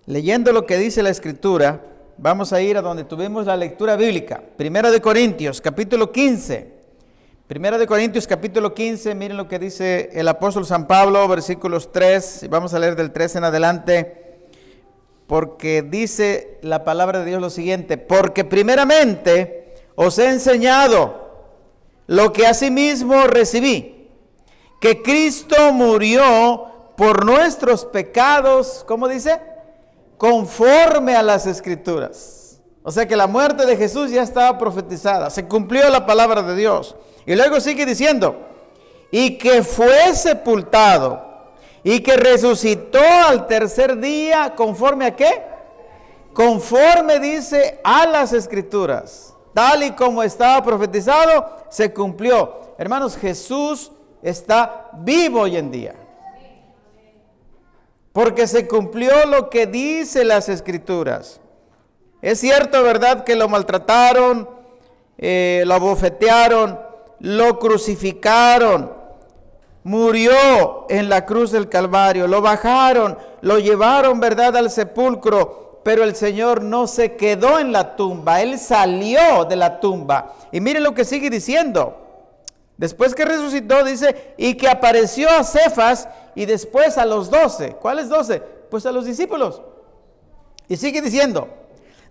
Leyendo lo que dice la Escritura, vamos a ir a donde tuvimos la lectura bíblica. Primera de Corintios, capítulo 15. Primera de Corintios, capítulo 15, miren lo que dice el apóstol San Pablo, versículos 3, vamos a leer del 3 en adelante, porque dice la palabra de Dios lo siguiente: porque primeramente os he enseñado lo que asimismo recibí, que Cristo murió por nuestros pecados, ¿cómo dice? Conforme a las Escrituras. O sea que la muerte de Jesús ya estaba profetizada, se cumplió la palabra de Dios. Y luego sigue diciendo, y que fue sepultado, y que resucitó al tercer día, ¿conforme a qué? Conforme dice a las Escrituras, tal y como estaba profetizado, se cumplió. Hermanos, Jesús está vivo hoy en día. Porque se cumplió lo que dice las Escrituras. Es cierto, ¿verdad?, que lo maltrataron, lo abofetearon, lo crucificaron, murió en la cruz del Calvario, lo bajaron, lo llevaron, ¿verdad?, al sepulcro, pero el Señor no se quedó en la tumba, Él salió de la tumba. Y miren lo que sigue diciendo. Después que resucitó, dice, y que apareció a Cefas y después a los 12. ¿Cuáles 12? Pues a los discípulos. Y sigue diciendo,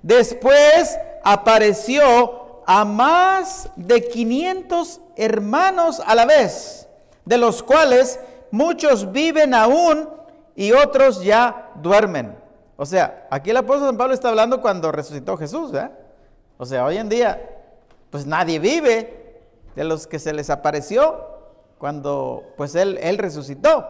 después apareció a más de 500 hermanos a la vez, de los cuales muchos viven aún y otros ya duermen. O sea, aquí el apóstol San Pablo está hablando cuando resucitó Jesús, ¿eh? O sea, hoy en día, pues nadie vive de los que se les apareció cuando pues él resucitó.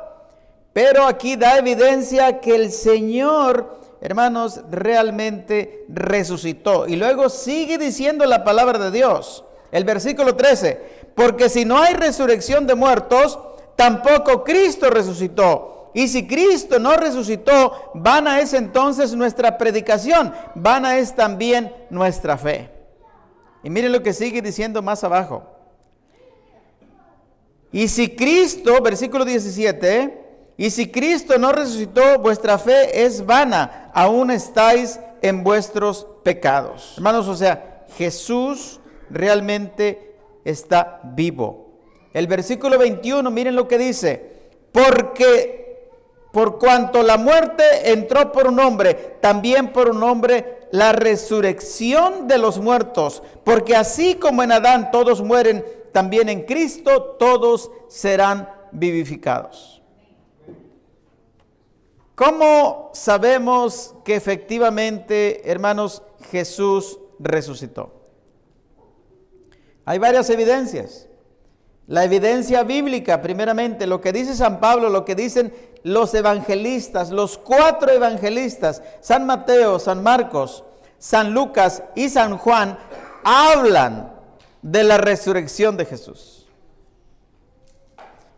Pero aquí da evidencia que el Señor, hermanos, realmente resucitó. Y luego sigue diciendo la palabra de Dios, el versículo 13, porque si no hay resurrección de muertos, tampoco Cristo resucitó. Y si Cristo no resucitó, vana es entonces nuestra predicación, vana es también nuestra fe. Y miren lo que sigue diciendo más abajo. Y si Cristo, versículo 17, y si Cristo no resucitó, vuestra fe es vana, aún estáis en vuestros pecados. Hermanos, o sea, Jesús realmente está vivo. El versículo 21, miren lo que dice, porque por cuanto la muerte entró por un hombre, también por un hombre la resurrección de los muertos, porque así como en Adán todos mueren, también en Cristo todos serán vivificados. ¿Cómo sabemos que efectivamente, hermanos, Jesús resucitó? Hay varias evidencias. La evidencia bíblica, primeramente, lo que dice San Pablo, lo que dicen los evangelistas, los 4 evangelistas, San Mateo, San Marcos, San Lucas y San Juan, hablan de la resurrección de Jesús.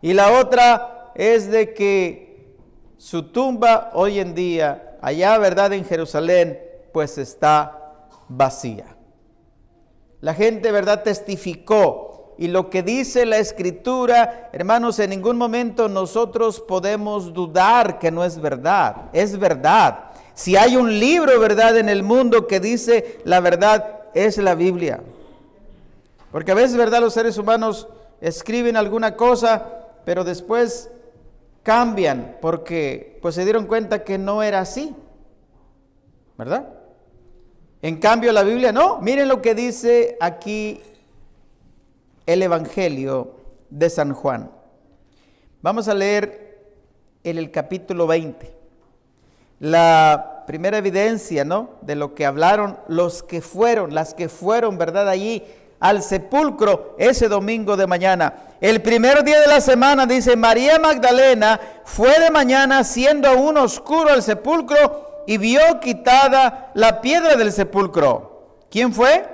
Y la otra es de que su tumba hoy en día, allá, ¿verdad?, en Jerusalén, pues está vacía. La gente, ¿verdad?, testificó. Y lo que dice la Escritura, hermanos, en ningún momento nosotros podemos dudar que no es verdad. Es verdad. Si hay un libro, ¿verdad?, en el mundo que dice la verdad, es la Biblia. Porque a veces, ¿verdad?, los seres humanos escriben alguna cosa, pero después cambian porque pues se dieron cuenta que no era así, ¿verdad? En cambio la Biblia no. Miren lo que dice aquí el Evangelio de San Juan. Vamos a leer en el capítulo 20. La primera evidencia, ¿no?, de lo que hablaron las que fueron, ¿verdad?, allí al sepulcro ese domingo de mañana. El primer día de la semana, dice, María Magdalena fue de mañana, siendo aún oscuro, al sepulcro y vio quitada la piedra del sepulcro. ¿Quién fue?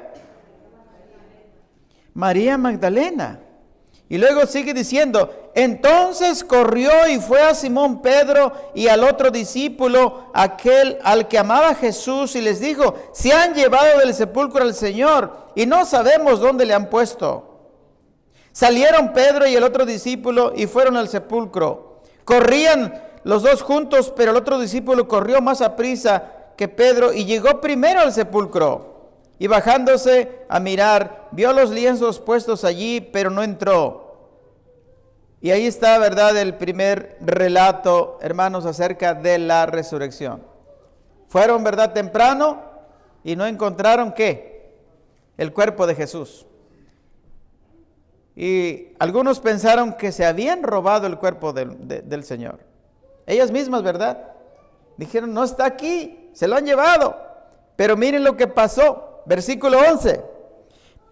María Magdalena. Y luego sigue diciendo, entonces corrió y fue a Simón Pedro y al otro discípulo, aquel al que amaba Jesús, y les dijo, se han llevado del sepulcro al Señor y no sabemos dónde le han puesto. Salieron Pedro y el otro discípulo y fueron al sepulcro. Corrían los dos juntos, pero el otro discípulo corrió más aprisa que Pedro y llegó primero al sepulcro. Y bajándose a mirar, vio los lienzos puestos allí, pero no entró. Y ahí está, ¿verdad?, el primer relato, hermanos, acerca de la resurrección. Fueron, ¿verdad?, temprano y no encontraron, ¿qué? El cuerpo de Jesús. Y algunos pensaron que se habían robado el cuerpo del Señor. Ellas mismas, ¿verdad? Dijeron, no está aquí, se lo han llevado. Pero miren lo que pasó, versículo 11.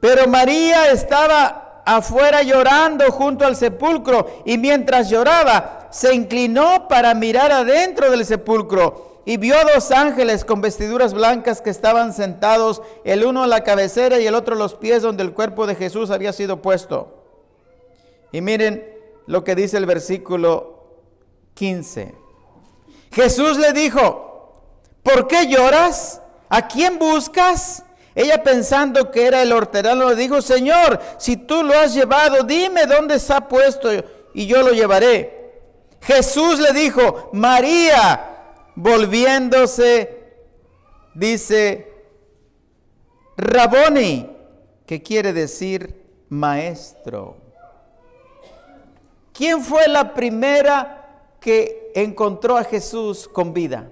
Pero María estaba afuera llorando junto al sepulcro, y mientras lloraba, se inclinó para mirar adentro del sepulcro, y vio dos ángeles con vestiduras blancas que estaban sentados, el uno a la cabecera y el otro a los pies donde el cuerpo de Jesús había sido puesto. Y miren lo que dice el versículo 15. Jesús le dijo, ¿por qué lloras? ¿A quién buscas? Ella, pensando que era el hortelano, le dijo, Señor, si tú lo has llevado, dime dónde está puesto y yo lo llevaré. Jesús le dijo, María. Volviéndose, dice, Raboni, que quiere decir maestro. ¿Quién fue la primera que encontró a Jesús con vida?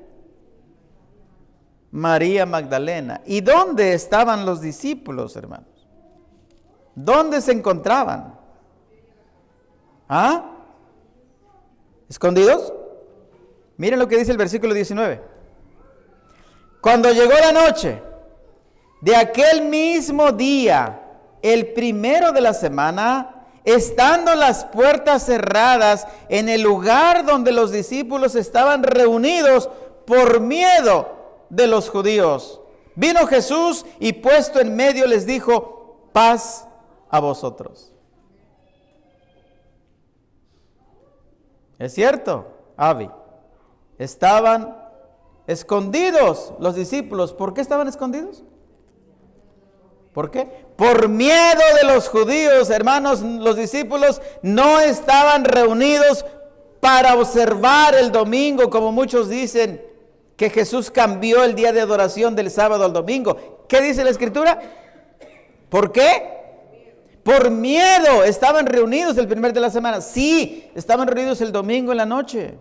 María Magdalena. ¿Y dónde estaban los discípulos, hermanos? ¿Dónde se encontraban? ¿Ah? ¿Escondidos? Miren lo que dice el versículo 19. Cuando llegó la noche de aquel mismo día, el primero de la semana, estando las puertas cerradas en el lugar donde los discípulos estaban reunidos por miedo de los judíos, vino Jesús y puesto en medio les dijo, paz a vosotros. ¿Es cierto, Avi? Estaban escondidos los discípulos. ¿Por qué estaban escondidos? ¿Por qué? Por miedo de los judíos, hermanos. Los discípulos no estaban reunidos para observar el domingo, como muchos dicen, que Jesús cambió el día de adoración del sábado al domingo. ¿Qué dice la Escritura? ¿Por qué? Por miedo. Estaban reunidos el primer de la semana. Sí, estaban reunidos el domingo en la noche.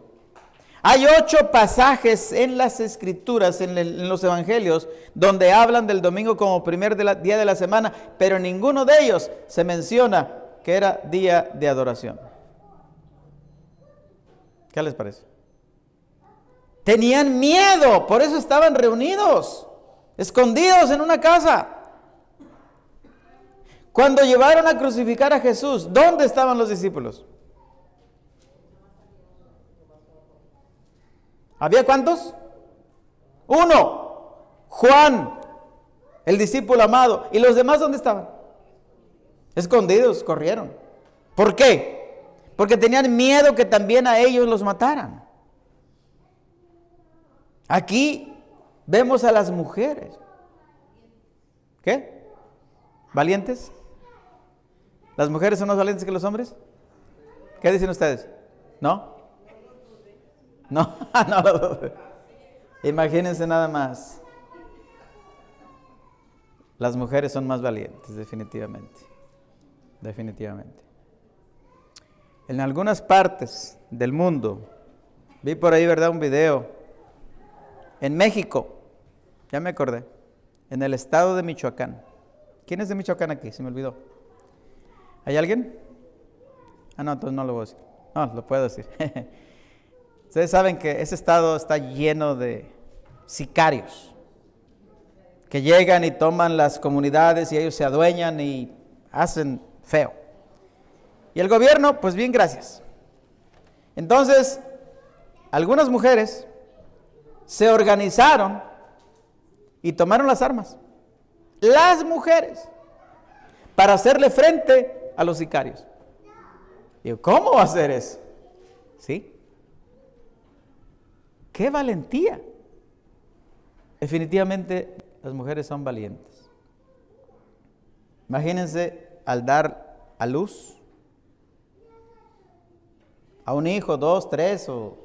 Hay 8 pasajes en las Escrituras, en los Evangelios, donde hablan del domingo como primer día de la semana, pero en ninguno de ellos se menciona que era día de adoración. ¿Qué les parece? Tenían miedo, por eso estaban reunidos, escondidos en una casa. Cuando llevaron a crucificar a Jesús, ¿dónde estaban los discípulos? ¿Había cuántos? 1, Juan, el discípulo amado. ¿Y los demás dónde estaban? Escondidos, corrieron. ¿Por qué? Porque tenían miedo que también a ellos los mataran. Aquí vemos a las mujeres. ¿Qué? ¿Valientes? ¿Las mujeres son más valientes que los hombres? ¿Qué dicen ustedes? ¿No? No, no. Imagínense nada más. Las mujeres son más valientes, definitivamente. Definitivamente. En algunas partes del mundo, vi por ahí, ¿verdad?, un video. En México, ya me acordé, en el estado de Michoacán. ¿Quién es de Michoacán aquí? Se me olvidó. ¿Hay alguien? No, entonces no lo voy a decir. No, lo puedo decir. Ustedes saben que ese estado está lleno de sicarios que llegan y toman las comunidades y ellos se adueñan y hacen feo. Y el gobierno, pues bien, gracias. Entonces, algunas mujeres se organizaron y tomaron las armas. Las mujeres, para hacerle frente a los sicarios. Digo, ¿cómo va a hacer eso? ¿Sí? ¡Qué valentía! Definitivamente las mujeres son valientes. Imagínense al dar a luz a un hijo, 2, 3 o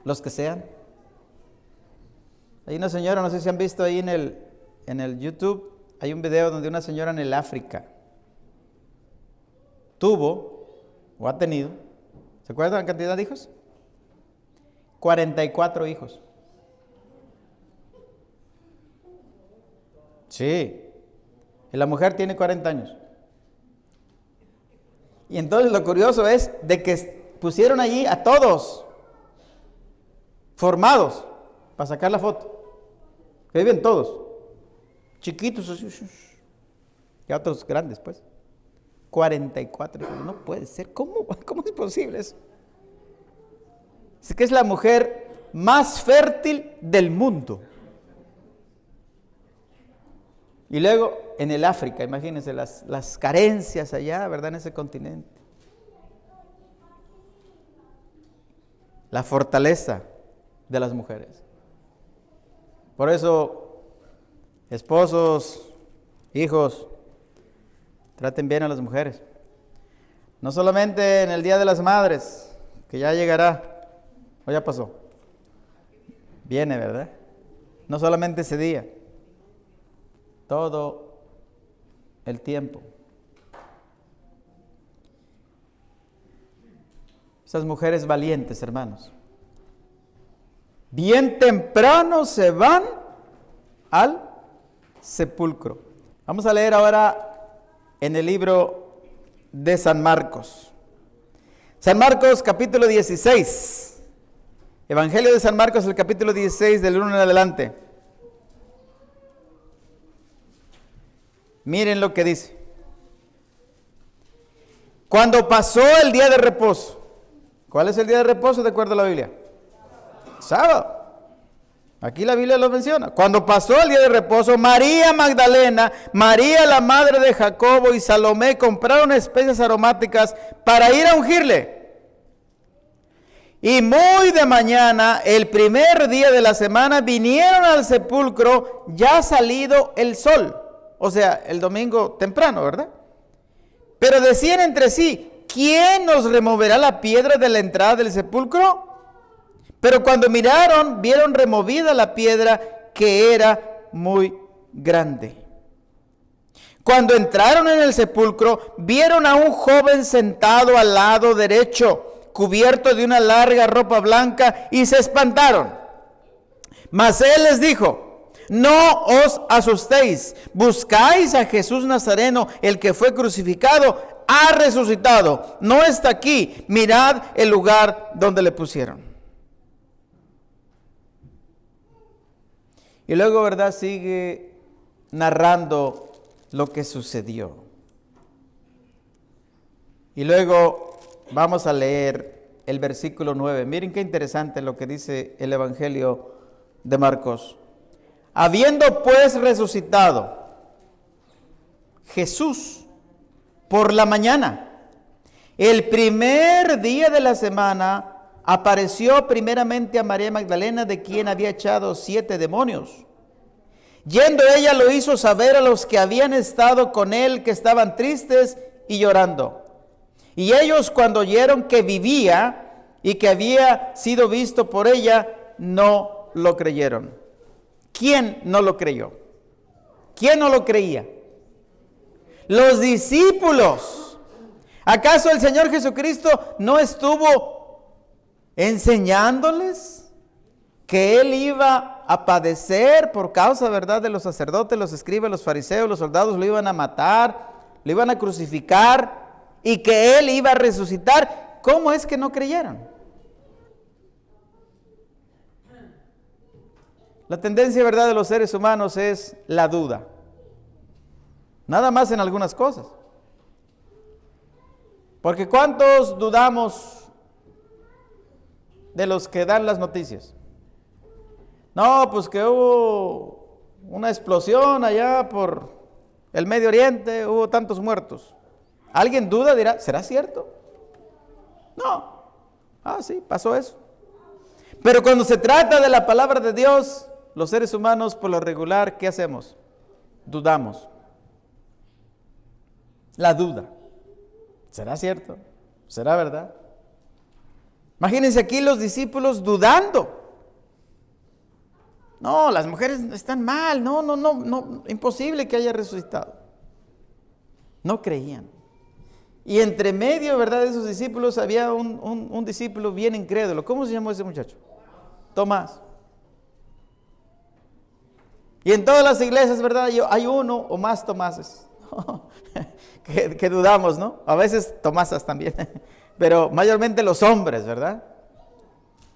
los que sean. Hay una señora, no sé si han visto ahí en el YouTube, hay un video donde una señora en el África tuvo o ha tenido, ¿se acuerdan la cantidad de hijos? 44 hijos. Sí. Y la mujer tiene 40 años. Y entonces lo curioso es de que pusieron allí a todos formados para sacar la foto. Que viven todos. Chiquitos y otros grandes, pues. 44 hijos. No puede ser. ¿Cómo es posible eso? Es que es la mujer más fértil del mundo. Y luego en el África, imagínense las carencias allá, ¿verdad? En ese continente. La fortaleza de las mujeres. Por eso, esposos, hijos, traten bien a las mujeres. No solamente en el Día de las Madres, que ya llegará, o ya pasó. Viene, ¿verdad? No solamente ese día. Todo el tiempo. Esas mujeres valientes, hermanos, bien temprano se van al sepulcro. Vamos a leer ahora en el libro de San Marcos. San Marcos capítulo 16. Evangelio de San Marcos, el capítulo 16, del 1 en adelante. Miren lo que dice. Cuando pasó el día de reposo. ¿Cuál es el día de reposo de acuerdo a la Biblia? Sábado. Aquí la Biblia lo menciona. Cuando pasó el día de reposo, María Magdalena, María la madre de Jacobo y Salomé compraron especias aromáticas para ir a ungirle. Y muy de mañana, el primer día de la semana, vinieron al sepulcro ya salido el sol. O sea, el domingo temprano, ¿verdad? Pero decían entre sí, ¿quién nos removerá la piedra de la entrada del sepulcro? Pero cuando miraron, vieron removida la piedra, que era muy grande. Cuando entraron en el sepulcro, vieron a un joven sentado al lado derecho, cubierto de una larga ropa blanca, y se espantaron. Mas él les dijo: no os asustéis, buscáis a Jesús Nazareno, el que fue crucificado, ha resucitado, no está aquí, mirad el lugar donde le pusieron. Y luego, ¿verdad?, sigue narrando lo que sucedió. Y luego vamos a leer el versículo 9. Miren qué interesante lo que dice el Evangelio de Marcos. Habiendo pues resucitado Jesús por la mañana, el primer día de la semana, apareció primeramente a María Magdalena, de quien había echado 7 demonios. Yendo ella lo hizo saber a los que habían estado con él, que estaban tristes y llorando. Y ellos, cuando oyeron que vivía y que había sido visto por ella, no lo creyeron. ¿Quién no lo creyó? ¿Quién no lo creía? Los discípulos. ¿Acaso el Señor Jesucristo no estuvo enseñándoles que Él iba a padecer por causa, verdad, de los sacerdotes, los escribas, los fariseos, los soldados lo iban a matar, lo iban a crucificar y que Él iba a resucitar? ¿Cómo es que no creyeron? La tendencia, verdad, de los seres humanos es la duda. Nada más en algunas cosas. Porque ¿cuántos dudamos de los que dan las noticias? No, pues que hubo una explosión allá por el Medio Oriente, hubo tantos muertos. ¿Alguien duda? Dirá, ¿será cierto? No. Sí, pasó eso. Pero cuando se trata de la palabra de Dios, los seres humanos, por lo regular, ¿qué hacemos? Dudamos. La duda. ¿Será cierto? ¿Será verdad? Imagínense aquí los discípulos dudando. No, las mujeres están mal, no, imposible que haya resucitado. No creían. Y entre medio, ¿verdad?, de esos discípulos había un discípulo bien incrédulo. ¿Cómo se llamó ese muchacho? Tomás. Y en todas las iglesias, ¿verdad?, hay uno o más Tomases que dudamos, ¿no? A veces Tomasas también, pero mayormente los hombres, ¿verdad?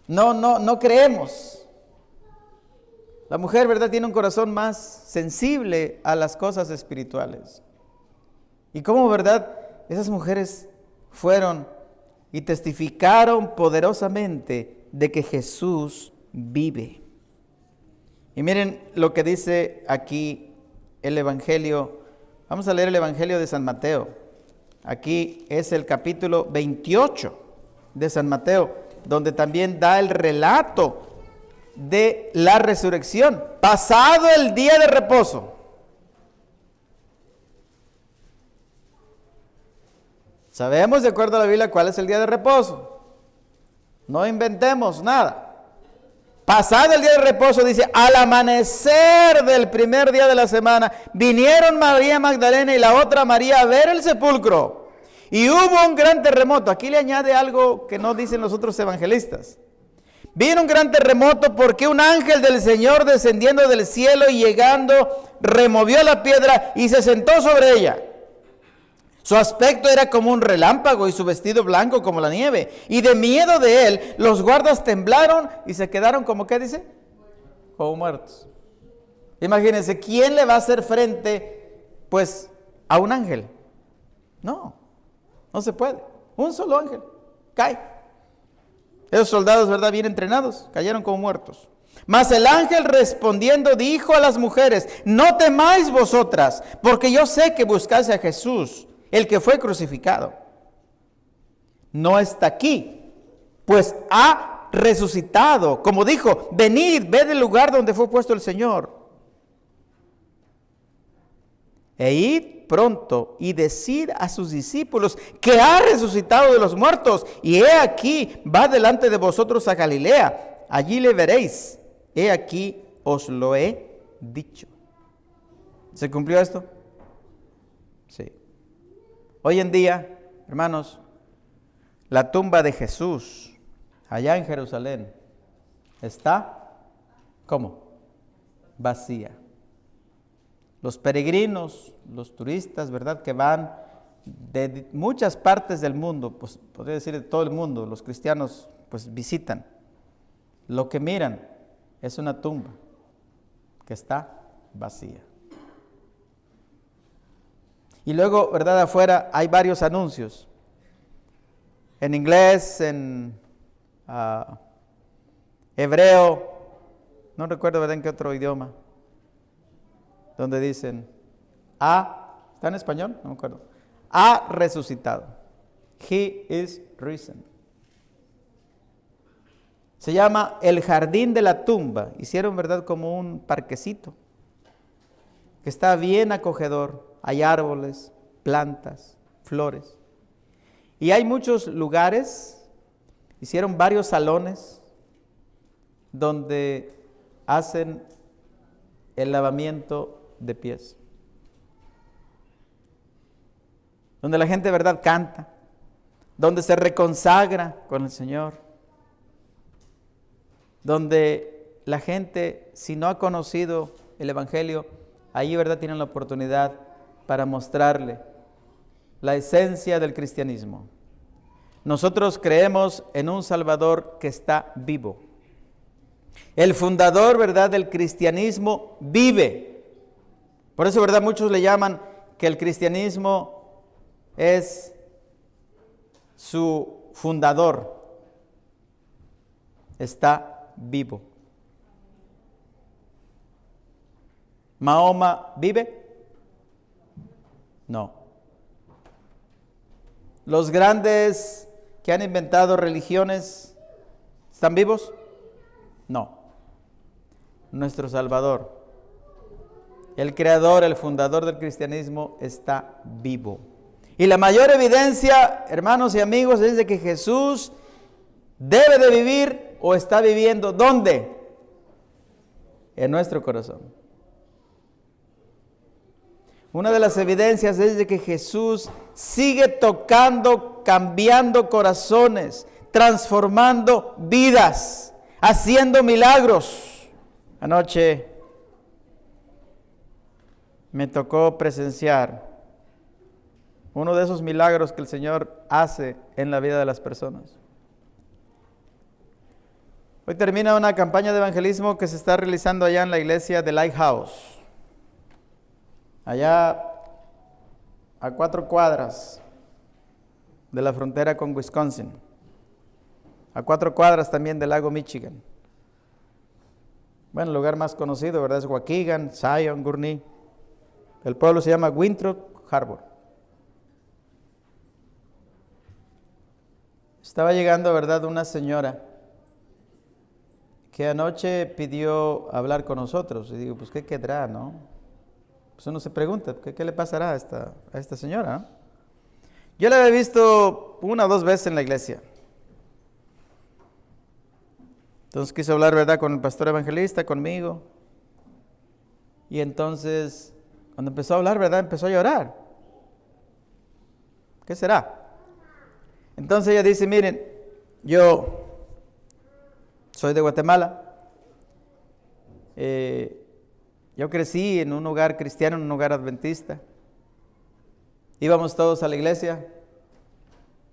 No creemos. La mujer, ¿verdad?, tiene un corazón más sensible a las cosas espirituales. Y cómo, ¿verdad?, esas mujeres fueron y testificaron poderosamente de que Jesús vive. Y miren lo que dice aquí el Evangelio. Vamos a leer el Evangelio de San Mateo. Aquí es el capítulo 28 de San Mateo, donde también da el relato de la resurrección, pasado el día de reposo. Sabemos, de acuerdo a la Biblia, cuál es el día de reposo. No inventemos nada. Pasado el día de reposo, dice, al amanecer del primer día de la semana, vinieron María Magdalena y la otra María a ver el sepulcro. Y hubo un gran terremoto. Aquí le añade algo que no dicen los otros evangelistas. Vino un gran terremoto porque un ángel del Señor descendiendo del cielo y llegando, removió la piedra y se sentó sobre ella. Su aspecto era como un relámpago y su vestido blanco como la nieve. Y de miedo de él, los guardas temblaron y se quedaron como, ¿qué dice? Como muertos. Imagínense, ¿quién le va a hacer frente, pues, a un ángel? No se puede. Un solo ángel cae. Esos soldados, ¿verdad?, bien entrenados, cayeron como muertos. Mas el ángel respondiendo dijo a las mujeres, no temáis vosotras, porque yo sé que buscáis a Jesús, el que fue crucificado. No está aquí, pues ha resucitado. Como dijo, venid, ved el lugar donde fue puesto el Señor. E id pronto y decid a sus discípulos que ha resucitado de los muertos. Y he aquí, va delante de vosotros a Galilea. Allí le veréis. He aquí, os lo he dicho. ¿Se cumplió esto? Sí. Hoy en día, hermanos, la tumba de Jesús, allá en Jerusalén, está, ¿cómo? Vacía. Los peregrinos, los turistas, ¿verdad?, que van de muchas partes del mundo, pues podría decir de todo el mundo, los cristianos pues visitan. Lo que miran es una tumba que está vacía. Y luego, ¿verdad?, afuera hay varios anuncios. En inglés, en hebreo, no recuerdo, ¿verdad?, en qué otro idioma. Donde dicen, ¿está en español? No me acuerdo. Ha resucitado. He is risen. Se llama el jardín de la tumba. Hicieron, ¿verdad?, como un parquecito que está bien acogedor. Hay árboles, plantas, flores. Y hay muchos lugares, hicieron varios salones donde hacen el lavamiento de pies. Donde la gente, ¿verdad?, canta. Donde se reconsagra con el Señor. Donde la gente, si no ha conocido el Evangelio, ahí, ¿verdad?, tienen la oportunidad para mostrarle la esencia del cristianismo. Nosotros creemos en un Salvador que está vivo. El fundador, ¿verdad?, del cristianismo vive. Por eso, ¿verdad?, muchos le llaman que el cristianismo es su fundador. Está vivo. ¿Mahoma vive? No. ¿Los grandes que han inventado religiones están vivos? No. Nuestro Salvador, el creador, el fundador del cristianismo, está vivo. Y la mayor evidencia, hermanos y amigos, es de que Jesús debe de vivir o está viviendo, ¿dónde? En nuestro corazón. Una de las evidencias es de que Jesús sigue tocando, cambiando corazones, transformando vidas, haciendo milagros. Anoche me tocó presenciar uno de esos milagros que el Señor hace en la vida de las personas. Hoy termina una campaña de evangelismo que se está realizando allá en la iglesia de Lighthouse, allá a 4 cuadras de la frontera con Wisconsin, a 4 cuadras también del lago Michigan. Bueno, el lugar más conocido, ¿verdad? Es Waukegan, Zion, Gurnee. El pueblo se llama Winthrop Harbor. Estaba llegando, ¿verdad?, una señora que anoche pidió hablar con nosotros. Y digo, pues, ¿qué quedará, no? Pues uno se pregunta, ¿qué le pasará a esta señora? Yo la había visto 1 o 2 veces en la iglesia. Entonces quiso hablar, ¿verdad?, con el pastor evangelista, conmigo. Y entonces, cuando empezó a hablar, ¿verdad?, empezó a llorar. ¿Qué será? Entonces ella dice, miren, yo soy de Guatemala. Yo crecí en un hogar cristiano, en un hogar adventista. Íbamos todos a la iglesia.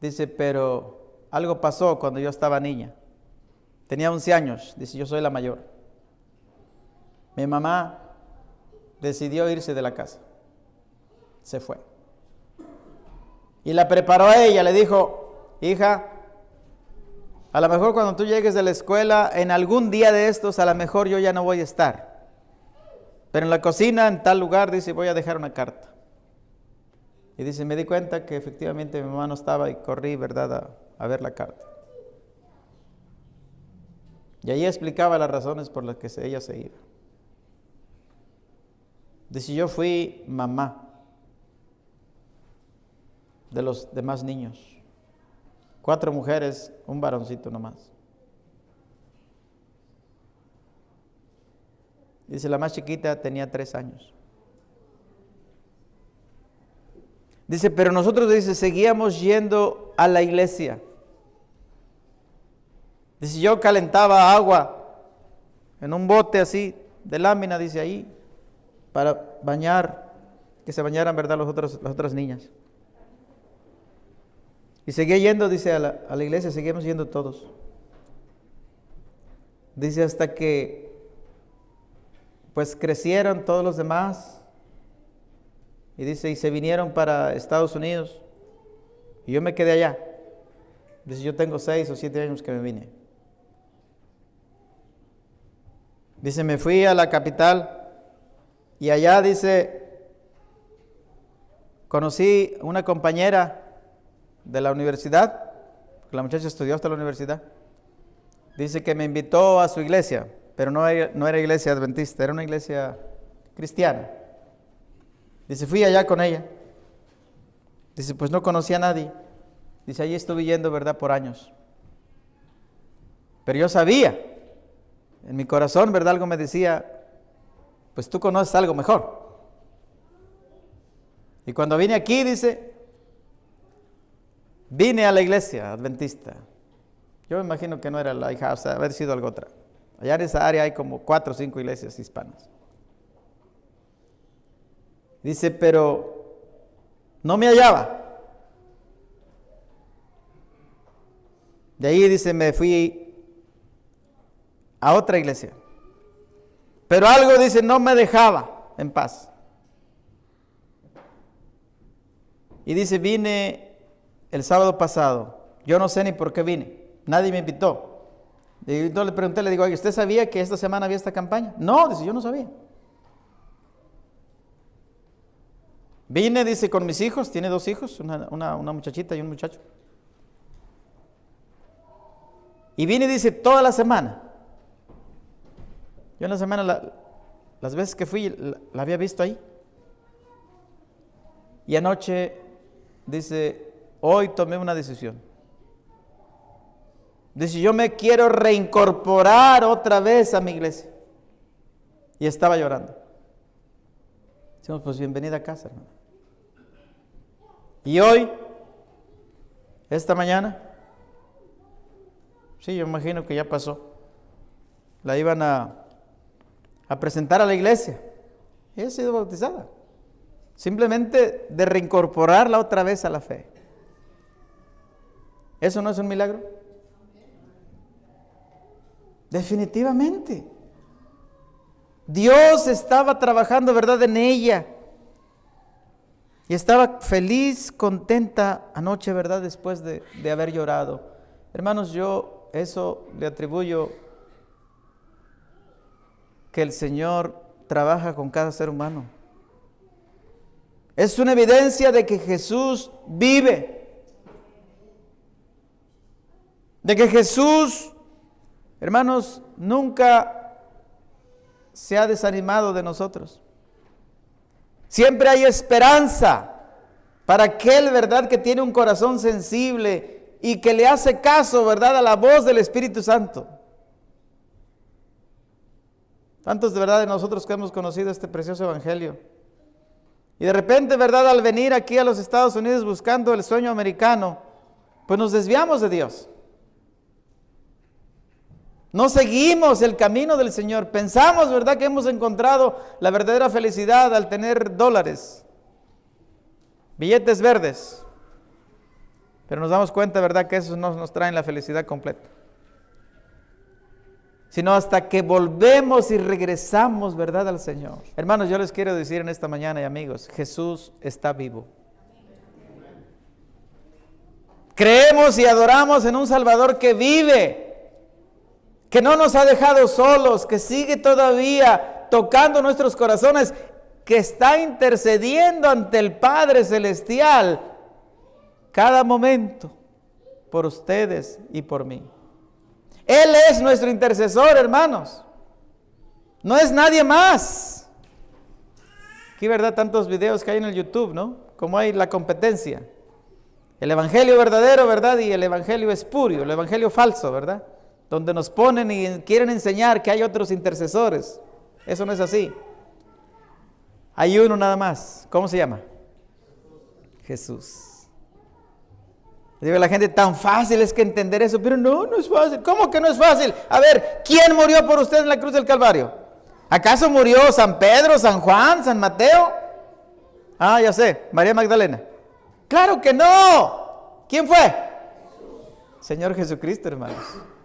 Dice, pero algo pasó cuando yo estaba niña. Tenía 11 años. Dice, yo soy la mayor. Mi mamá decidió irse de la casa. Se fue. Y la preparó a ella. Le dijo, hija, a lo mejor cuando tú llegues de la escuela, en algún día de estos, a lo mejor yo ya no voy a estar. Pero en la cocina, en tal lugar, dice, voy a dejar una carta. Y dice, me di cuenta que efectivamente mi mamá no estaba y corrí, ¿verdad?, a ver la carta. Y ahí explicaba las razones por las que ella se iba. Dice, yo fui mamá de los demás niños. 4 mujeres, un varoncito nomás. Dice, la más chiquita tenía 3 años. Dice, pero nosotros, dice, seguíamos yendo a la iglesia. Dice, yo calentaba agua en un bote así, de lámina, dice ahí, para bañar, que se bañaran, ¿verdad?, las otras niñas. Y seguía yendo, dice, a la iglesia, seguimos yendo todos. Dice, hasta que, pues, crecieron todos los demás. Y dice, y se vinieron para Estados Unidos. Y yo me quedé allá. Dice, yo tengo 6 o 7 años que me vine. Dice, me fui a la capital. Y allá, dice, conocí una compañera de la universidad, la muchacha estudió hasta la universidad. Dice que me invitó a su iglesia, pero no era iglesia adventista, era una iglesia cristiana. Dice, fui allá con ella. Dice, pues no conocía a nadie. Dice, allí estuve yendo, ¿verdad?, por años. Pero yo sabía, en mi corazón, ¿verdad?, algo me decía, pues tú conoces algo mejor. Y cuando vine aquí, dice, vine a la iglesia adventista. Yo me imagino que no era la hija, o sea, haber sido algo otra. Allá en esa área hay como 4 o 5 iglesias hispanas. Dice, pero no me hallaba. De ahí, dice, me fui a otra iglesia. Pero algo, dice, no me dejaba en paz. Y dice, vine el sábado pasado. Yo no sé ni por qué vine. Nadie me invitó. Y entonces le pregunté, le digo, oye, ¿usted sabía que esta semana había esta campaña? No, dice, yo no sabía. Vine, dice, con mis hijos. Tiene 2 hijos, una muchachita y un muchacho. Y vine, dice, toda la semana. Yo en la semana, las veces que fui, la había visto ahí. Y anoche, dice, hoy tomé una decisión. Dice, yo me quiero reincorporar otra vez a mi iglesia. Y estaba llorando. Decimos, pues bienvenida a casa, hermano. Y hoy, esta mañana, sí, yo imagino que ya pasó. La iban a presentar a la iglesia. Ella ha sido bautizada. Simplemente de reincorporarla otra vez a la fe. ¿Eso no es un milagro? Definitivamente. Dios estaba trabajando, ¿verdad?, en ella. Y estaba feliz, contenta anoche, ¿verdad?, después de haber llorado. Hermanos, yo eso le atribuyo que el Señor trabaja con cada ser humano. Es una evidencia de que Jesús vive. De que Jesús, hermanos, nunca se ha desanimado de nosotros. Siempre hay esperanza para aquel, ¿verdad?, que tiene un corazón sensible y que le hace caso, ¿verdad?, a la voz del Espíritu Santo. Tantos de verdad de nosotros que hemos conocido este precioso evangelio. Y de repente, ¿verdad?, al venir aquí a los Estados Unidos buscando el sueño americano, pues nos desviamos de Dios. No seguimos el camino del Señor. Pensamos, ¿verdad?, que hemos encontrado la verdadera felicidad al tener dólares, billetes verdes. Pero nos damos cuenta, ¿verdad?, que esos no nos traen la felicidad completa. Sino hasta que volvemos y regresamos, ¿verdad?, al Señor. Hermanos, yo les quiero decir en esta mañana, y amigos, Jesús está vivo. Creemos y adoramos en un Salvador que vive, que no nos ha dejado solos, que sigue todavía tocando nuestros corazones, que está intercediendo ante el Padre Celestial cada momento por ustedes y por mí. Él es nuestro intercesor, hermanos. No es nadie más. Aquí, ¿verdad?, tantos videos que hay en el YouTube, ¿no? Como hay la competencia. El evangelio verdadero, ¿verdad?, y el evangelio espurio, el evangelio falso, ¿verdad?, donde nos ponen y quieren enseñar que hay otros intercesores. Eso no es así. Hay uno nada más. ¿Cómo se llama? Jesús. Digo, la gente, tan fácil es que entender eso, pero no es fácil. ¿Cómo que no es fácil? A ver, ¿quién murió por usted en la cruz del Calvario? ¿Acaso murió San Pedro, San Juan, San Mateo? Ah, ya sé, María Magdalena. ¡Claro que no! ¿Quién fue? Señor Jesucristo, hermanos.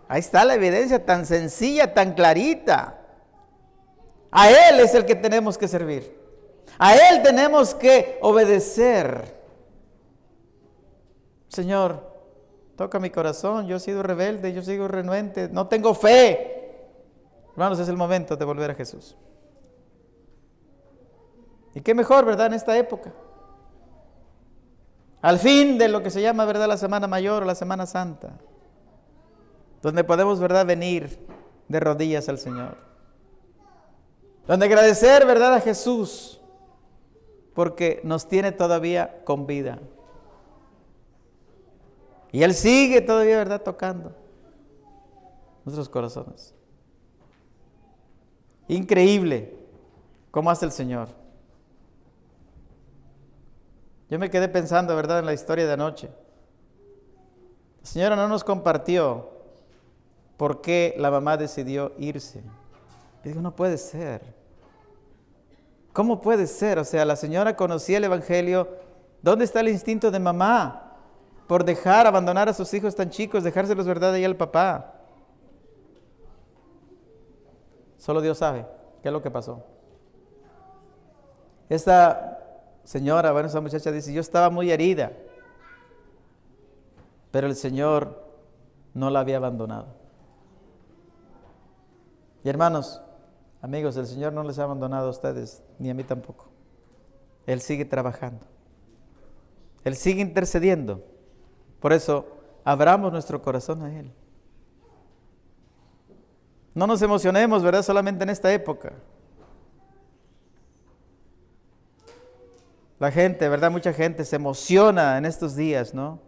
Ahí está la evidencia tan sencilla, tan clarita. A Él es el que tenemos que servir. A Él tenemos que obedecer. Señor, toca mi corazón, yo he sido rebelde, yo sigo renuente, no tengo fe. Hermanos, es el momento de volver a Jesús. Y qué mejor, ¿verdad?, en esta época. Al fin de lo que se llama, ¿verdad?, la Semana Mayor o la Semana Santa, donde podemos, ¿verdad?, venir de rodillas al Señor. Donde agradecer, ¿verdad?, a Jesús, porque nos tiene todavía con vida. Y Él sigue todavía, ¿verdad?, tocando nuestros corazones. Increíble cómo hace el Señor. Yo me quedé pensando, ¿verdad?, en la historia de anoche. La señora no nos compartió por qué la mamá decidió irse. Y digo, no puede ser. ¿Cómo puede ser? O sea, la señora conocía el evangelio. ¿Dónde está el instinto de mamá? Por abandonar a sus hijos tan chicos, dejárselos, ¿verdad?, ahí al papá. Solo Dios sabe qué es lo que pasó. Esta señora, bueno, esa muchacha dice, yo estaba muy herida, pero el Señor no la había abandonado. Y hermanos, amigos, el Señor no les ha abandonado a ustedes, ni a mí tampoco. Él sigue trabajando. Él sigue intercediendo. Por eso, abramos nuestro corazón a Él. No nos emocionemos, ¿verdad?, solamente en esta época. La gente, ¿verdad?, mucha gente se emociona en estos días, ¿no?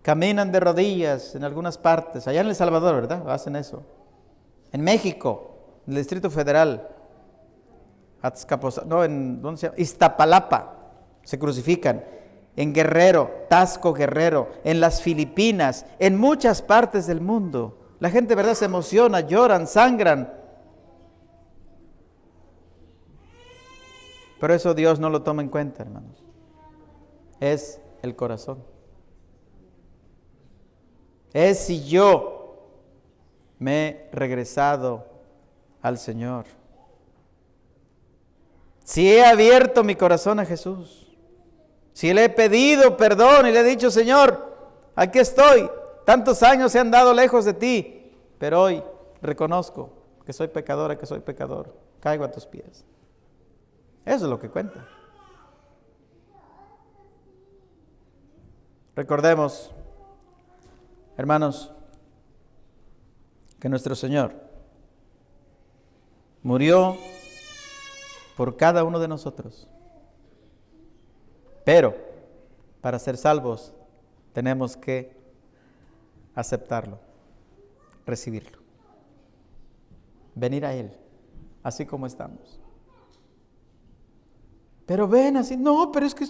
caminan de rodillas en algunas partes. Allá en El Salvador, ¿verdad? Hacen eso. En México, en el Distrito Federal, ¿dónde se llama? Iztapalapa, se crucifican. En Guerrero, Tasco Guerrero, en las Filipinas, en muchas partes del mundo. La gente, ¿verdad?, se emociona, lloran, sangran. Pero eso Dios no lo toma en cuenta, hermanos. Es el corazón. Es si yo me he regresado al Señor. Si he abierto mi corazón a Jesús. Si le he pedido perdón y le he dicho, Señor, aquí estoy. Tantos años se han dado lejos de ti. Pero hoy reconozco que soy pecadora, que soy pecador. Caigo a tus pies. Eso es lo que cuenta. Recordemos, hermanos, que nuestro Señor murió por cada uno de nosotros. Pero para ser salvos tenemos que aceptarlo, recibirlo, venir a Él, así como estamos. Pero ven así, no, pero es que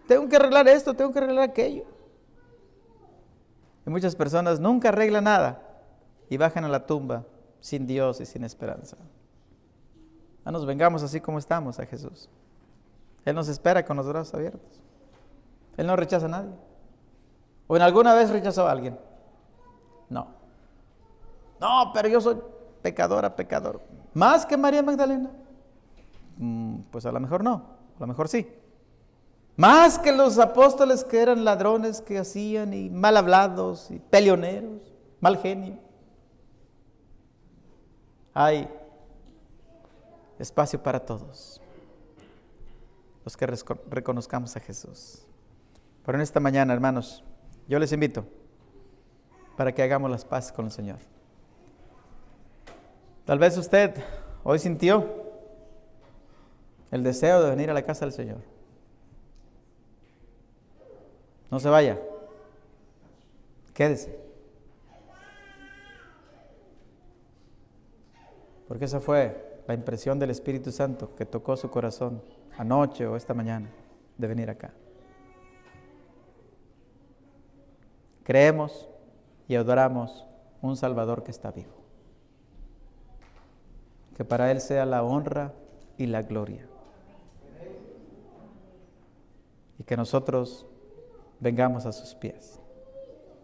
tengo que arreglar esto, tengo que arreglar aquello. Y muchas personas nunca arreglan nada y bajan a la tumba sin Dios y sin esperanza. No nos vengamos así como estamos a Jesús. Él nos espera con los brazos abiertos. Él no rechaza a nadie. ¿O en alguna vez rechazó a alguien? No. No, pero yo soy pecadora, pecador. ¿Más que María Magdalena? Pues a lo mejor no, a lo mejor sí. Más que los apóstoles que eran ladrones, que hacían y mal hablados y peleoneros, mal genio. Hay espacio para todos los que reconozcamos a Jesús. Pero en esta mañana, hermanos, yo les invito para que hagamos las paces con el Señor. Tal vez usted hoy sintió el deseo de venir a la casa del Señor. No se vaya. Quédese. Porque esa fue la impresión del Espíritu Santo que tocó su corazón anoche o esta mañana de venir acá. Creemos y adoramos un Salvador que está vivo. Que para Él sea la honra y la gloria. Y que nosotros vengamos a sus pies.